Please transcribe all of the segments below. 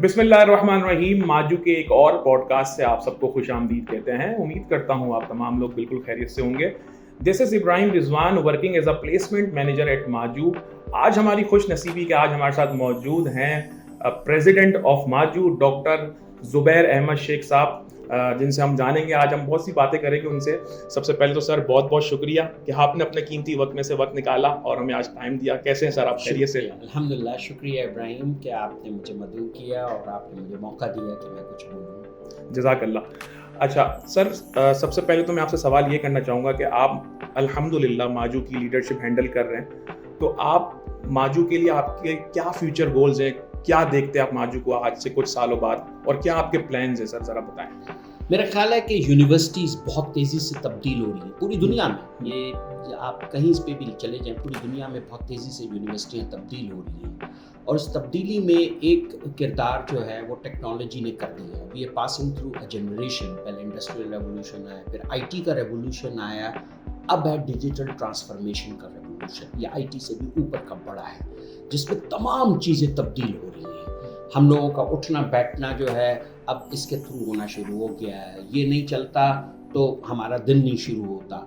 بسم اللہ الرحمن الرحیم. ماجو کے ایک اور پوڈ کاسٹ سے آپ سب کو خوش آمدید کہتے ہیں. امید کرتا ہوں آپ تمام لوگ بالکل خیریت سے ہوں گے. This is Ibrahim Rizwan working as a placement manager at MAJU. آج ہماری خوش نصیبی کہ آج ہمارے ساتھ موجود ہیں پریزیڈنٹ آف ماجو ڈاکٹر زبیر احمد شیخ صاحب, جن سے ہم جانیں گے. آج ہم بہت سی باتیں کریں گے ان سے. سب سے پہلے تو سر بہت بہت شکریہ کہ آپ نے اپنے قیمتی وقت میں سے وقت نکالا اور ہمیں آج ٹائم دیا. کیسے ہیں سر آپ؟ خیریت سے؟ الحمدللہ, شکریہ ابراہیم کہ آپ نے مجھے مدعو کیا اور آپ نے مجھے موقع دیا کہ میں کچھ بولوں. جزاک اللہ. اچھا سر, سب سے پہلے تو میں آپ سے سوال یہ کرنا چاہوں گا کہ آپ الحمدللہ ماجو کی لیڈرشپ ہینڈل کر رہے ہیں, تو آپ ماجو کے لیے آپ کے کیا فیوچر گولز ہیں؟ کیا دیکھتے ہیں آپ ماجو کو آج سے کچھ سالوں بعد, اور کیا آپ کے پلانز ہیں سر؟ ذرا بتائیں. میرا خیال ہے کہ یونیورسٹیز بہت تیزی سے تبدیل ہو رہی ہیں پوری دنیا میں. یہ آپ کہیں پہ بھی چلے جائیں, پوری دنیا میں بہت تیزی سے یونیورسٹیاں تبدیل ہو رہی ہیں, اور اس تبدیلی میں ایک کردار جو ہے وہ ٹیکنالوجی نے کر دیا ہے. We are passing through a generation. پہلے انڈسٹریل ریولوشن آیا, پھر آئی ٹی کا ریولوشن آیا, اب ہے ڈیجیٹل ٹرانسفارمیشن کا ریولوشن. یہ آئی ٹی سے بھی اوپر کا بڑا ہے, جس میں تمام چیزیں تبدیل ہو رہی ہیں. ہم لوگوں کا اٹھنا بیٹھنا جو ہے اب اس کے تھرو ہونا شروع ہو گیا ہے. یہ نہیں چلتا تو ہمارا دن نہیں شروع ہوتا,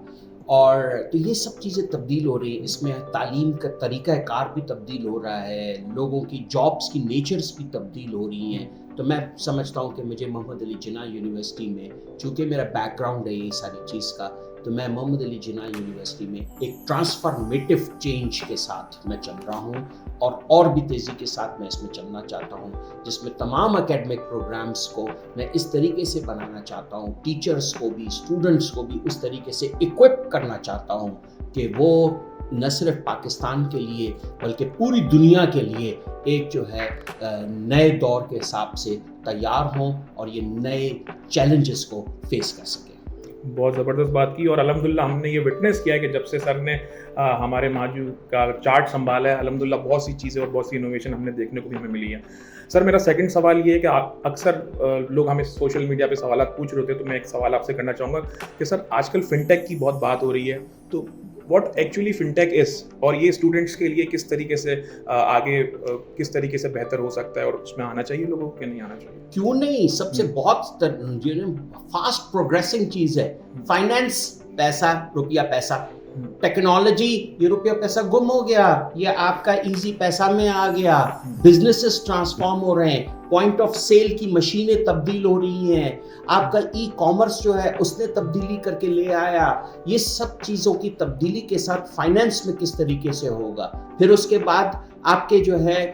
اور تو یہ سب چیزیں تبدیل ہو رہی ہیں. اس میں تعلیم کا طریقہ کار بھی تبدیل ہو رہا ہے, لوگوں کی جابس کی نیچرز بھی تبدیل ہو رہی ہیں. تو میں سمجھتا ہوں کہ مجھے محمد علی جناح یونیورسٹی میں, چونکہ میرا بیک گراؤنڈ ہے یہ ساری چیز کا, تو میں محمد علی جناح یونیورسٹی میں ایک ٹرانسفارمیٹیو چینج کے ساتھ میں چل رہا ہوں, اور بھی تیزی کے ساتھ میں اس میں چلنا چاہتا ہوں, جس میں تمام اکیڈمک پروگرامز کو میں اس طریقے سے بنانا چاہتا ہوں, ٹیچرز کو بھی, اسٹوڈنٹس کو بھی اس طریقے سے اکوپ کرنا چاہتا ہوں کہ وہ نہ صرف پاکستان کے لیے بلکہ پوری دنیا کے لیے ایک جو ہے نئے دور کے حساب سے تیار ہوں اور یہ نئے چیلنجز کو فیس کر سکیں. بہت زبردست بات کی, اور الحمدللہ ہم نے یہ وٹنس کیا ہے کہ جب سے سر نے ہمارے ماجو کا چارٹ سنبھالا ہے, الحمدللہ بہت سی چیزیں اور بہت سی انوویشن ہم نے دیکھنے کو بھی ہمیں ملی ہے. سر میرا سیکنڈ سوال یہ ہے کہ اکثر لوگ ہمیں سوشل میڈیا پہ سوالات پوچھ رہے ہوتے ہیں, تو میں ایک سوال آپ سے کرنا چاہوں گا کہ سر آج کل فن ٹیک کی بہت بات ہو رہی ہے, تو واٹ ایکچولی فن ٹیک از, اور یہ اسٹوڈنٹس کے لیے کس طریقے سے آگے کس طریقے سے بہتر ہو سکتا ہے, اور اس میں آنا چاہیے لوگوں کو کہ نہیں آنا چاہیے؟ کیوں نہیں, سب سے بہت فاسٹ پروگریسنگ چیز ہے فائنینس. پیسہ, روپیہ پیسہ, ٹیکنالوجی, یہ روپیہ پیسہ گم ہو گیا, یہ آپ کا ایزی پیسہ میں آ گیا. بزنسز ٹرانسفارم ہو رہے ہیں, پوائنٹ آف سیل کی مشینیں تبدیل ہو رہی ہیں, آپ کا ای کامرس جو ہے اس نے تبدیلی کر کے لے آیا. یہ سب چیزوں کی تبدیلی کے ساتھ فائنینس میں کس طریقے سے ہوگا, پھر اس کے بعد آپ کے جو ہے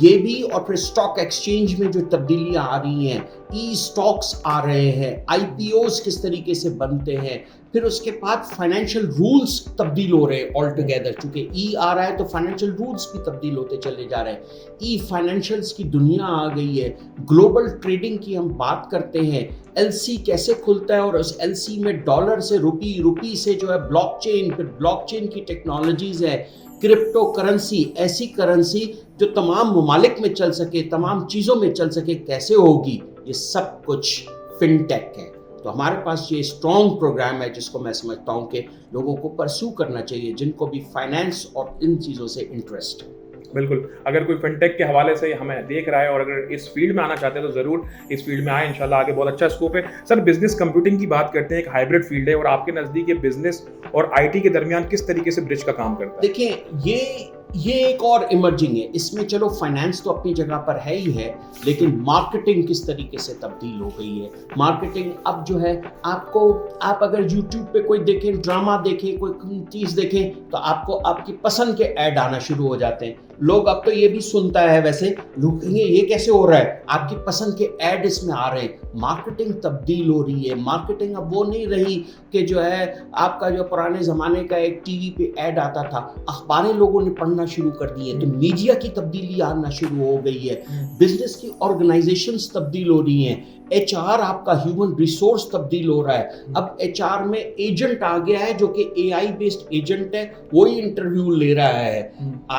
یہ بھی, اور پھر اسٹاک ایکسچینج میں جو تبدیلیاں آ رہی ہیں, ای اسٹاکس آ رہے ہیں, آئی پی اوز کس طریقے سے بنتے ہیں, پھر اس کے بعد فائنینشیل رولز تبدیل ہو رہے ہیں آل ٹوگیدر. چونکہ ای آ رہا ہے تو فائنینشیل رولز بھی تبدیل ہوتے چلے جا رہے ہیں. ای فائنینشیلز کی دنیا آ گئی ہے. گلوبل ٹریڈنگ کی ہم بات کرتے ہیں, ایل سی کیسے کھلتا ہے, اور اس ایل سی میں ڈالر سے روپی, روپی سے جو ہے بلاک چین, پھر بلاک چین کی ٹیکنالوجیز ہے, کرپٹو کرنسی, ایسی کرنسی جو تمام ممالک میں چل سکے, تمام چیزوں میں چل سکے, کیسے ہوگی, یہ سب کچھ فن ٹیک ہے. تو ہمارے پاس یہ اسٹرانگ پروگرام ہے جس کو میں سمجھتا ہوں کہ لوگوں کو پرسو کرنا چاہیے, جن کو بھی فائنینس اور ان چیزوں سے انٹرسٹ ہے. بالکل, اگر کوئی فن ٹیک کے حوالے سے ہمیں دیکھ رہا ہے اور اگر اس فیلڈ میں آنا چاہتے ہیں تو ضرور اس فیلڈ میں آئیں, انشاءاللہ آگے بہت اچھا اسکوپ ہے. سر بزنس کمپیوٹنگ کی بات کرتے ہیں, ایک ہائبرڈ فیلڈ ہے, اور آپ کے نزدیک یہ بزنس اور آئی ٹی کے درمیان کس طریقے سے برج کا کام کرتا ہے؟ دیکھیں یہ ایک اور ایمرجنگ ہے. اس میں چلو فائنینس تو اپنی جگہ پر ہے ہی ہے, لیکن مارکیٹنگ کس طریقے سے تبدیل ہو گئی ہے. مارکیٹنگ اب جو ہے آپ اگر یوٹیوب پہ کوئی دیکھیں, ڈرامہ دیکھیں, کوئی چیز دیکھیں, تو آپ کو آپ کی پسند کے ایڈ آنا شروع ہو جاتے ہیں. لوگ اب تو یہ بھی سنتا ہے, ویسے لوگ کہیں گے یہ کیسے ہو رہا ہے, آپ کی پسند کے ایڈ اس میں آ رہے ہیں. مارکیٹنگ تبدیل ہو رہی ہے. مارکیٹنگ اب وہ نہیں رہی کہ جو ہے آپ کا جو پرانے زمانے کا ایک ٹی وی پہ ایڈ آتا تھا, اخباریں لوگوں نے پڑھنا شروع کر دی ہیں, تو میڈیا کی تبدیلی آنا شروع ہو گئی ہے. بزنس کی آرگنائزیشنز تبدیل ہو رہی ہیں. ایچ آر, آپ کا ہیومن ریسورس تبدیل ہو رہا ہے. اب ایچ آر میں ایجنٹ آ گیا ہے جو کہ اے آئی بیسڈ ایجنٹ ہے, وہی انٹرویو لے رہا ہے.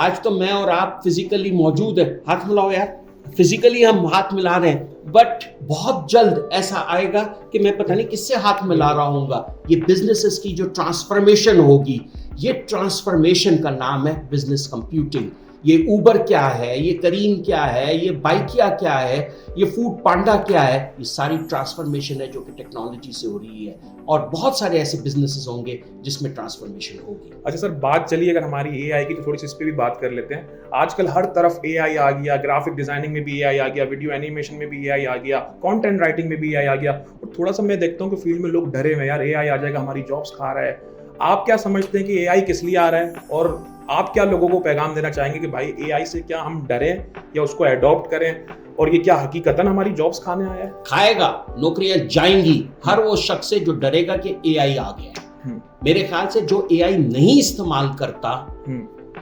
آج تو میں اور آپ فزیکلی موجود ہیں, ہاتھ ملاؤ یار, فزیکلی ہم ہاتھ ملا رہے ہیں, بٹ بہت جلد ایسا آئے گا کہ میں پتہ نہیں کس سے ہاتھ ملا رہا ہوں گا. یہ بزنسز کی جو ٹرانسفارمیشن ہوگی, یہ ٹرانسفارمیشن کا نام ہے بزنس کمپیوٹنگ. یہ اوبر کیا ہے, یہ کریم کیا ہے, یہ بائکیا کیا ہے, یہ فوڈ پانڈا کیا ہے, یہ ساری ٹرانسفارمیشن ہے جو کہ ٹیکنالوجی سے ہو رہی ہے, اور بہت سارے ایسے بزنسز ہوں گے جس میں ٹرانسفارمیشن ہوگی. اچھا سر, بات چلیے اگر ہماری اے آئی کی تو تھوڑی سی اس پہ بھی بات کر لیتے ہیں. آج کل ہر طرف اے آئی آ گیا, گرافک ڈیزائننگ میں بھی اے آئی آ گیا, ویڈیو اینیمیشن میں بھی اے آئی آ گیا, کانٹینٹ رائٹنگ میں بھی اے آئی آ گیا, اور تھوڑا سا میں دیکھتا ہوں کہ فیلڈ میں لوگ ڈرے ہوئے, یار اے آئی آ جائے گا ہماری جابس کھا رہا ہے. آپ کیا سمجھتے ہیں کہ اے آئی کس لیے آ رہا ہے, اور آپ کیا لوگوں کو پیغام دینا چاہیں گے کہ بھائی اے آئی سے کیا ہم ڈریں یا اس کو ایڈاپٹ کریں, اور یہ کیا حقیقتاً ہماری جابس کھانے آیا ہے؟ کھائے گا, نوکریاں جائیں گی. ہر وہ شخص ہے جو ڈرے گا کہ اے آئی آ گیا ہے. میرے خیال سے جو اے آئی نہیں استعمال کرتا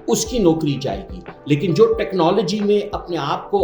اس کی نوکری جائے گی, لیکن جو ٹیکنالوجی میں اپنے آپ کو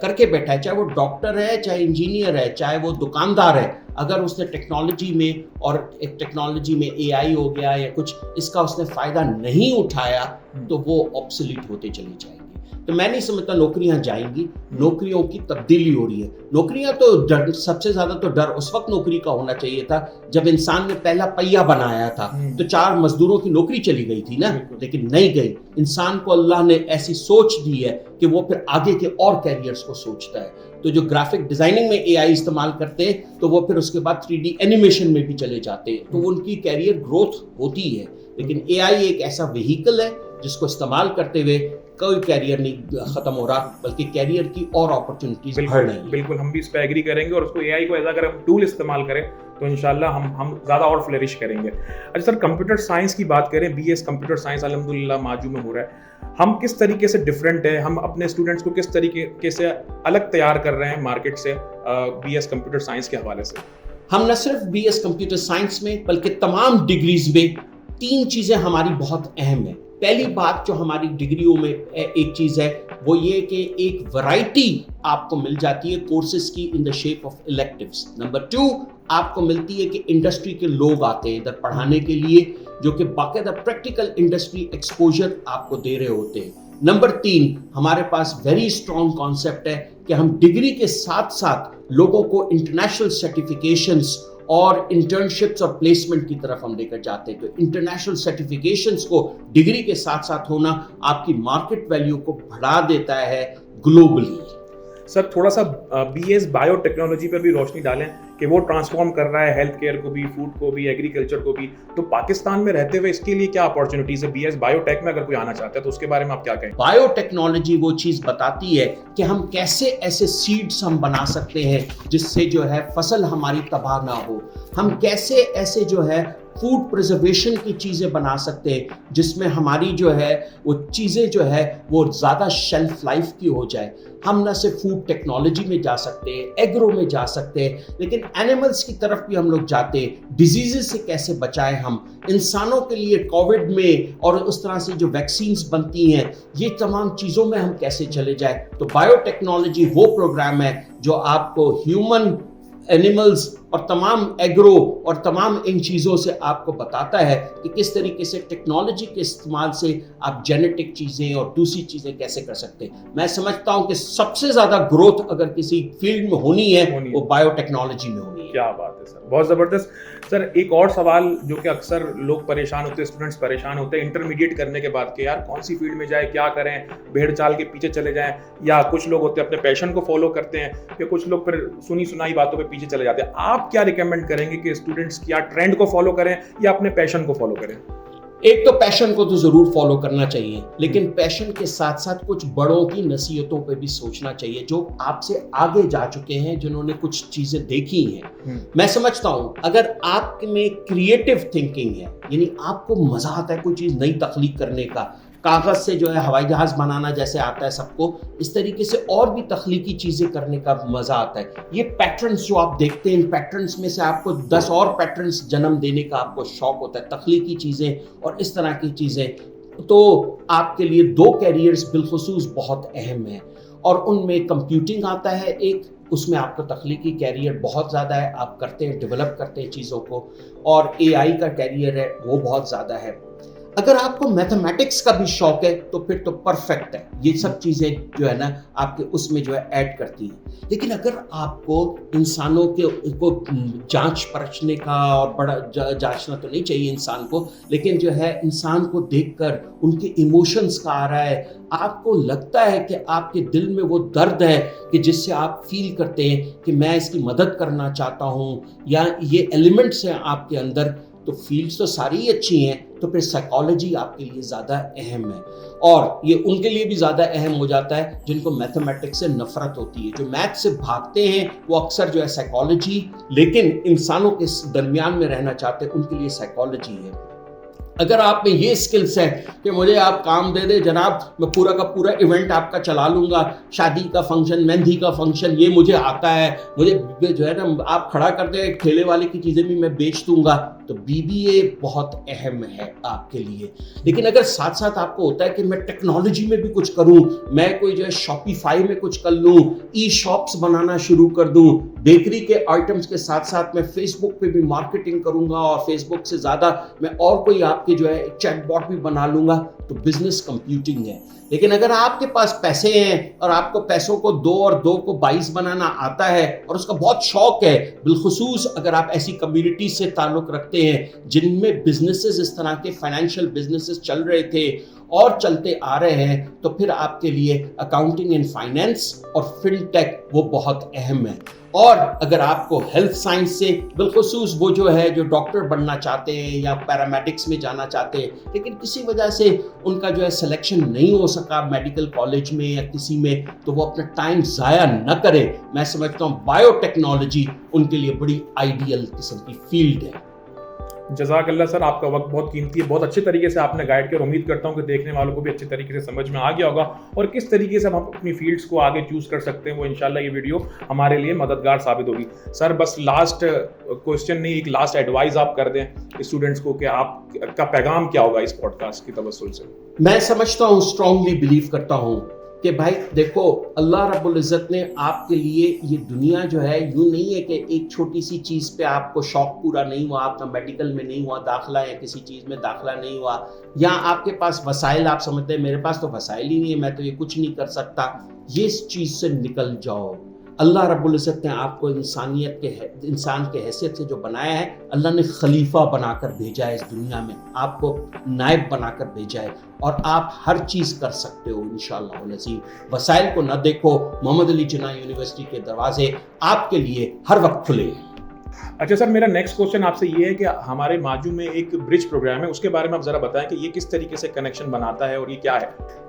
کر کے بیٹھا ہے, چاہے وہ ڈاکٹر ہے, چاہے انجینئر ہے, چاہے وہ دکاندار ہے, اگر اس نے ٹیکنالوجی میں اور ایک ٹیکنالوجی میں اے آئی ہو گیا یا کچھ اس کا اس نے فائدہ نہیں اٹھایا تو وہ آبسلیٹ ہوتے چلی جائیں گی. تو میں نہیں سمجھتا نوکریاں جائیں گی, نوکریوں کی تبدیلی ہو رہی ہے. نوکریاں تو ڈر, سب سے زیادہ تو ڈر اس وقت نوکری کا ہونا چاہیے تھا جب انسان نے پہلا پہیا بنایا تھا, تو 4 مزدوروں کی نوکری چلی گئی تھی نا, لیکن نہیں گئی. انسان کو اللہ نے ایسی سوچ دی ہے کہ وہ پھر آگے کے اور کیریئرز کو سوچتا ہے. تو جو گرافک ڈیزائننگ میں اے آئی استعمال کرتے ہیں تو وہ پھر اس کے بعد 3D اینیمیشن میں بھی چلے جاتے ہیں, تو ان کی کیریئر گروتھ ہوتی ہے. لیکن اے آئی ایک ایسا وہیکل ہے جس کو استعمال کرتے ہوئے کوئی کیریئر نہیں ختم ہو رہا, بلکہ کیریئر کی اور اپرچونٹیز بڑھ رہی ہیں. بالکل, ہم بھی اس پہ ایگری کریں گے, اور اس کو اے آئی کو ایز اگر ہم ٹول استعمال کریں تو انشاءاللہ ہم زیادہ اور فلرش کریں گے. اچھا سر, کمپیوٹر سائنس کی بات کریں, بی ایس کمپیوٹر سائنس الحمدللہ ماجو میں ہو رہا ہے. ہم کس طریقے سے ڈفرینٹ ہے, ہم اپنے اسٹوڈنٹس کو کس طریقے سے الگ تیار کر رہے ہیں مارکیٹ سے بی ایس کمپیوٹر سائنس کے حوالے سے؟ ہم نہ صرف بی ایس کمپیوٹر سائنس میں بلکہ تمام ڈگریز میں 3 چیزیں ہماری بہت اہم ہیں. پہلی بات جو ہماری ڈگریوں میں ایک چیز ہے وہ یہ کہ ایک ورائٹی آپ کو مل جاتی ہے کورسز کی ان دا شیپ آف الیکٹیوز. نمبر 2, آپ کو ملتی ہے کہ انڈسٹری کے لوگ آتے ہیں ادھر پڑھانے کے لیے جو کہ باقاعدہ پریکٹیکل انڈسٹری ایکسپوجر آپ کو دے رہے ہوتے ہیں. نمبر 3, ہمارے پاس ویری اسٹرانگ کانسیپٹ ہے کہ ہم ڈگری کے ساتھ ساتھ لوگوں کو انٹرنیشنل سرٹیفکیشنز اور انٹرنشپس اور پلیسمنٹ کی طرف ہم لے کر جاتے ہیں. تو انٹرنیشنل سرٹیفکیشنز کو ڈگری کے ساتھ ساتھ ہونا آپ کی مارکیٹ ویلیو کو بڑھا دیتا ہے گلوبلی. سر تھوڑا سا بی ایس بایو ٹیکنالوجی پر بھی روشنی ڈالیں کہ وہ ٹرانسفارم کر رہا ہے ہیلتھ کیئر کو بھی, فوڈ کو بھی, ایگریکلچر کو بھی. تو پاکستان میں رہتے ہوئے اس کے لیے کیا اپارچونیٹیز ہے بی ایس بایو ٹیک میں, اگر کوئی آنا چاہتا ہے تو اس کے بارے میں آپ کیا کہیں؟ بایو ٹیکنالوجی وہ چیز بتاتی ہے کہ ہم کیسے ایسے سیڈز ہم بنا سکتے ہیں جس سے جو ہے فصل ہماری تباہ نہ ہو. ہم کیسے ایسے جو ہے فوڈ پرزرویشن کی چیزیں بنا سکتے ہیں جس میں ہماری جو ہے وہ چیزیں جو ہے وہ زیادہ شیلف لائف کی ہو جائے. ہم نہ صرف فوڈ ٹیکنالوجی میں جا سکتے ہیں, ایگرو میں جا سکتے ہیں, لیکن اینیملز کی طرف بھی ہم لوگ جاتے ہیں. ڈیزیزز سے کیسے بچائیں ہم, انسانوں کے لیے کووڈ میں اور اس طرح سے جو ویکسینز بنتی ہیں یہ تمام چیزوں میں ہم کیسے چلے جائیں. تو بایو ٹیکنالوجی وہ پروگرام ہے جو آپ کو ہیومن, اینیملز اور تمام ایگرو اور تمام ان چیزوں سے آپ کو بتاتا ہے کہ کس طریقے سے ٹیکنالوجی کے استعمال سے آپ جینیٹک چیزیں اور دوسری چیزیں کیسے کر سکتے ہیں. میں سمجھتا ہوں کہ سب سے زیادہ گروتھ اگر کسی فیلڈ میں ہونی ہے وہ بایو ٹیکنالوجی میں ہونی ہے. کیا بات ہے سر, بہت زبردست. سر ایک اور سوال جو کہ اکثر لوگ پریشان ہوتے ہیں, اسٹوڈنٹس پریشان ہوتے ہیں انٹرمیڈیٹ کرنے کے بعد کہ یار کون سی فیلڈ میں جائے, کیا کریں, بھیڑ چال کے پیچھے چلے جائیں, یا کچھ لوگ ہوتے ہیں اپنے پیشن کو فالو کرتے ہیں, یا کچھ لوگ پھر سنی سنائی باتوں پہ پیچھے چلے جاتے ہیں. آپ کیا ریکمینڈ کریں گے کہ اسٹوڈنٹس کیا ٹرینڈ کو فالو کریں یا اپنے پیشن کو فالو کریں؟ ایک تو پیشن کو تو ضرور فالو کرنا چاہیے, لیکن پیشن کے ساتھ ساتھ کچھ بڑوں کی نصیحتوں پہ بھی سوچنا چاہیے جو آپ سے آگے جا چکے ہیں, جنہوں نے کچھ چیزیں دیکھی ہیں. میں سمجھتا ہوں اگر آپ میں کریٹو تھنکنگ ہے, یعنی آپ کو مزہ آتا ہے کوئی چیز نئی تخلیق کرنے کا, کاغذ سے جو ہے ہوائی جہاز بنانا جیسے آتا ہے سب کو, اس طریقے سے اور بھی تخلیقی چیزیں کرنے کا مزہ آتا ہے. یہ پیٹرنز جو آپ دیکھتے ہیں, ان پیٹرنز میں سے آپ کو 10 اور پیٹرنز جنم دینے کا آپ کو شوق ہوتا ہے, تخلیقی چیزیں اور اس طرح کی چیزیں. تو آپ کے لیے 2 کیریئرز بالخصوص بہت اہم ہیں, اور ان میں کمپیوٹنگ آتا ہے ایک, اس میں آپ کو تخلیقی کیریئر بہت زیادہ ہے, آپ کرتے ہیں, ڈیولپ کرتے ہیں چیزوں کو, اور اے آئی کا کیریئر ہے وہ بہت زیادہ ہے. اگر آپ کو میتھمیٹکس کا بھی شوق ہے تو پھر تو پرفیکٹ ہے, یہ سب چیزیں جو ہے نا آپ کے اس میں جو ہے ایڈ کرتی ہیں. لیکن اگر آپ کو انسانوں کو جانچ پرکھنے کا, اور بڑا جانچنا تو نہیں چاہیے انسان کو, لیکن جو ہے انسان کو دیکھ کر ان کے ایموشنز کا آ رہا ہے, آپ کو لگتا ہے کہ آپ کے دل میں وہ درد ہے کہ جس سے آپ فیل کرتے ہیں کہ میں اس کی مدد کرنا چاہتا ہوں, یا یہ ایلیمنٹس ہیں آپ کے اندر, تو فیلڈز تو ساری ہی اچھی ہیں, تو پھر سائیکالوجی آپ کے لیے زیادہ اہم ہے. اور یہ ان کے لیے بھی زیادہ اہم ہو جاتا ہے جن کو میتھمیٹکس سے نفرت ہوتی ہے. جو میتھ سے بھاگتے ہیں وہ اکثر جو ہے سائیکالوجی, لیکن انسانوں کے درمیان میں رہنا چاہتے ہیں, ان کے لیے سائیکالوجی ہے. اگر آپ میں یہ اسکلس ہیں کہ مجھے آپ کام دے دیں جناب, میں پورا کا پورا ایونٹ آپ کا چلا لوں گا, شادی کا فنکشن, مہندی کا فنکشن, یہ مجھے آتا ہے, مجھے جو ہے نا آپ کھڑا کر دیں ٹھیلے والے کی چیزیں بھی میں بیچ دوں گا, تو BBA بہت اہم ہے آپ کے لیے. لیکن اگر ساتھ ساتھ آپ کو ہوتا ہے کہ میں ٹیکنالوجی میں بھی کچھ کروں, میں کوئی جو ہے شاپیفائی میں کچھ کر لوں, ای شاپس بنانا شروع کر دوں, بیکری کے آئٹمس کے ساتھ ساتھ میں فیس بک پہ بھی مارکیٹنگ کروں گا, اور فیس بک سے زیادہ میں اور کوئی آپ کہ جو ہے چیٹ باٹ بھی بنا لوں گا, تو بزنس کمپیوٹنگ ہے. لیکن اگر آپ کے پاس پیسے ہیں اور آپ کو پیسوں کو 2 اور 2 کو 22 بنانا آتا ہے, اور اس کا بہت شوق ہے, بالخصوص اگر آپ ایسی کمیونٹی سے تعلق رکھتے ہیں جن میں بزنسز اس طرح کے فائنینشیل بزنسز چل رہے تھے اور چلتے آ رہے ہیں, تو پھر آپ کے لیے اکاؤنٹنگ اینڈ فائنینس اور فن ٹیک وہ بہت اہم ہے. اور اگر آپ کو ہیلتھ سائنس سے, بالخصوص وہ جو ہے جو ڈاکٹر بننا چاہتے ہیں یا پیرامیڈکس میں جانا چاہتے ہیں, لیکن کسی وجہ سے ان کا جو ہے سلیکشن نہیں ہو سکا میڈیکل کالج میں یا کسی میں, تو وہ اپنا ٹائم ضائع نہ کرے. میں سمجھتا ہوں بایو ٹیکنالوجی ان کے لیے بڑی آئیڈیل قسم کی فیلڈ ہے. جزاک اللہ سر, آپ کا وقت بہت قیمتی ہے, بہت اچھے طریقے سے آپ نے گائیڈ کیا, اور امید کرتا ہوں کہ دیکھنے والوں کو بھی اچھے طریقے سے سمجھ میں آ گیا ہوگا, اور کس طریقے سے ہم اپنی فیلڈس کو آگے چوز کر سکتے ہیں وہ انشاءاللہ یہ ویڈیو ہمارے لیے مددگار ثابت ہوگی. سر بس لاسٹ کوشچن نہیں, ایک لاسٹ ایڈوائز آپ کر دیں اسٹوڈنٹس کو کہ آپ کا پیغام کیا ہوگا اس پوڈ کاسٹ کی توسل سے. میں سمجھتا ہوں, اسٹرانگلی بلیو کرتا ہوں کہ بھائی دیکھو, اللہ رب العزت نے آپ کے لیے یہ دنیا جو ہے یوں نہیں ہے کہ ایک چھوٹی سی چیز پہ آپ کو شوق پورا نہیں ہوا, آپ کا میڈیکل میں نہیں ہوا داخلہ, یا کسی چیز میں داخلہ نہیں ہوا, یا آپ کے پاس وسائل, آپ سمجھتے ہیں میرے پاس تو وسائل ہی نہیں ہے, میں تو یہ کچھ نہیں کر سکتا. یہ اس چیز سے نکل جاؤ. اللہ رب العزت نے آپ کو انسان کے حیثیت سے جو بنایا ہے, اللہ نے خلیفہ بنا کر بھیجا ہے اس دنیا میں, آپ کو نائب بنا کر بھیجا ہے, اور آپ ہر چیز کر سکتے ہو انشاءاللہ العظیم. وسائل کو نہ دیکھو, محمد علی جناح یونیورسٹی کے دروازے آپ کے لیے ہر وقت کھلے ہیں. اچھا سر, میرا نیکسٹ کوشچن آپ سے یہ ہے کہ ہمارے ماجو میں ایک برج پروگرام ہے, اس کے بارے میں آپ ذرا بتائیں کہ یہ کس طریقے سے کنیکشن بناتا ہے اور یہ کیا ہے.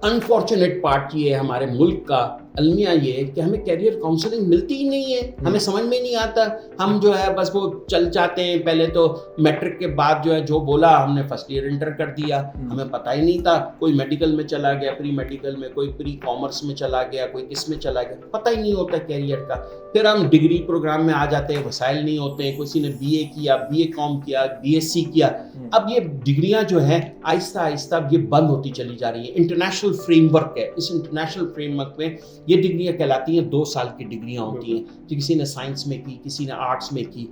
انفارچونیٹ پارٹ یہ ہے ہمارے ملک کا, المیہ یہ ہے کہ ہمیں کیریئر کاؤنسلنگ ملتی ہی نہیں ہے, ہمیں سمجھ میں نہیں آتا. ہم جو ہے بس وہ چل جاتے ہیں, پہلے تو میٹرک کے بعد جو ہے جو بولا ہم نے فرسٹ ایئر انٹر کر دیا, ہمیں پتہ ہی نہیں تھا, کوئی میڈیکل میں چلا گیا, پری میڈیکل میں, کوئی پری کامرس میں چلا گیا, کوئی کس میں چلا گیا, پتہ ہی نہیں ہوتا کیریئر کا. پھر ہم ڈگری پروگرام میں آ جاتے ہیں, وسائل نہیں ہوتے ہیں, کسی نے BA کیا, BA کام کیا, BSc کیا. اب یہ ڈگریاں جو ہیں آہستہ آہستہ یہ بند ہوتی چلی جا رہی ہیں. انٹرنیشنل فریم ورک ہے, اس انٹرنیشنل فریم ورک میں یہ ڈگریاں کہلاتی ہیں 2 سال کی ڈگریاں ہوتی ہیں, کہ کسی نے سائنس میں کی, کسی نے آرٹس میں کی,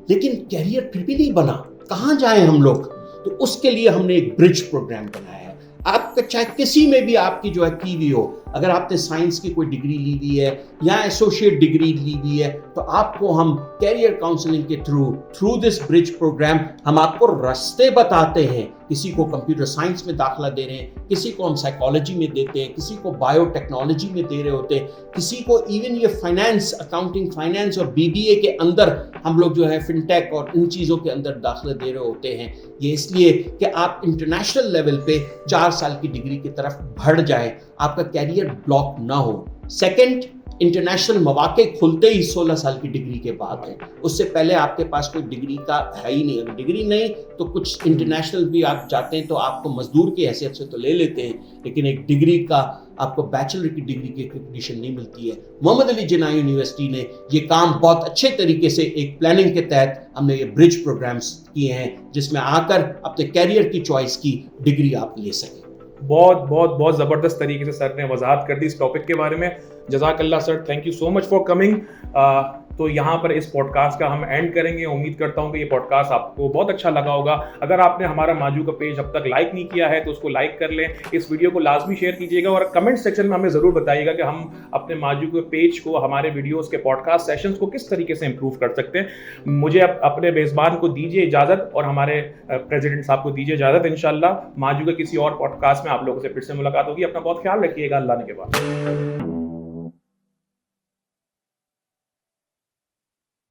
لیکن کیریئر پھر بھی نہیں بنا. کہاں جائیں ہم لوگ؟ تو اس کے لیے ہم نے ایک برج پروگرام بنایا ہے. آپ کا چاہے کسی میں بھی آپ کی جو ہے کی ہوئی ہو, اگر آپ نے سائنس کی کوئی ڈگری لی ہوئی ہے یا ایسوسیٹ ڈگری لی ہوئی ہے, تو آپ کو ہم کیریئر کاؤنسلنگ کے تھرو دس برج پروگرام ہم آپ کو راستے بتاتے ہیں. کسی کو کمپیوٹر سائنس میں داخلہ دے رہے ہیں, کسی کو ہم سائیکالوجی میں دیتے ہیں, کسی کو بایو ٹیکنالوجی میں دے رہے ہوتے ہیں, کسی کو ایون یہ فائنینس, اکاؤنٹنگ فائنینس اور BBA کے اندر ہم لوگ جو ہے فن ٹیک اور ان چیزوں کے اندر داخلہ دے رہے ہوتے ہیں. یہ اس لیے کہ آپ انٹرنیشنل لیول پہ 4 سال کی ڈگری کی طرف بڑھ جائیں, آپ کا کیریئر بلاک نہ ہو. سیکنڈ, انٹرنیشنل مواقع کھلتے ہی 16 سال کی ڈگری کے بعد ہے, اس سے پہلے آپ کے پاس کوئی ڈگری کا ہے ہی نہیں. اگر ڈگری نہیں تو کچھ انٹرنیشنل بھی آپ جاتے ہیں تو آپ کو مزدور کی حیثیت سے تو لے لیتے ہیں, لیکن ایک ڈگری کا آپ کو بیچلر کی ڈگری کی ریکگنیشن نہیں ملتی ہے. محمد علی جناح یونیورسٹی نے یہ کام بہت اچھے طریقے سے ایک پلاننگ کے تحت ہم نے یہ برج پروگرامز کیے ہیں, جس میں آ کر اپنے کیریئر کی چوائس کی ڈگری آپ لے سکیں. بہت زبردست طریقے سے سر نے وضاحت کر دی اس ٹاپک کے بارے میں. جزاک اللہ sir, thank you so much for coming. تو یہاں پر اس پوڈ کاسٹ کا ہم اینڈ کریں گے. امید کرتا ہوں کہ یہ پوڈ کاسٹ آپ کو بہت اچھا لگا ہوگا. اگر آپ نے ہمارا ماجو کا پیج اب تک لائک نہیں کیا ہے تو اس کو لائک کر لیں. اس ویڈیو کو لازمی شیئر کیجیے گا اور کمنٹ سیکشن میں ہمیں ضرور بتائیے گا کہ ہم اپنے ماجو کے پیج کو, ہمارے ویڈیوز کے پوڈ کاسٹ سیشنز کو کس طریقے سے امپروو کر سکتے ہیں. مجھے اپنے میزبان کو دیجیے اجازت اور ہمارے پریزیڈنٹ صاحب کو دیجیے اجازت. انشاءاللہ ماجو کے کسی اور پوڈ کاسٹ میں آپ لوگوں سے پھر سے ملاقات ہوگی. اپنا بہت خیال رکھیے گا. اللہ نے کے بعد.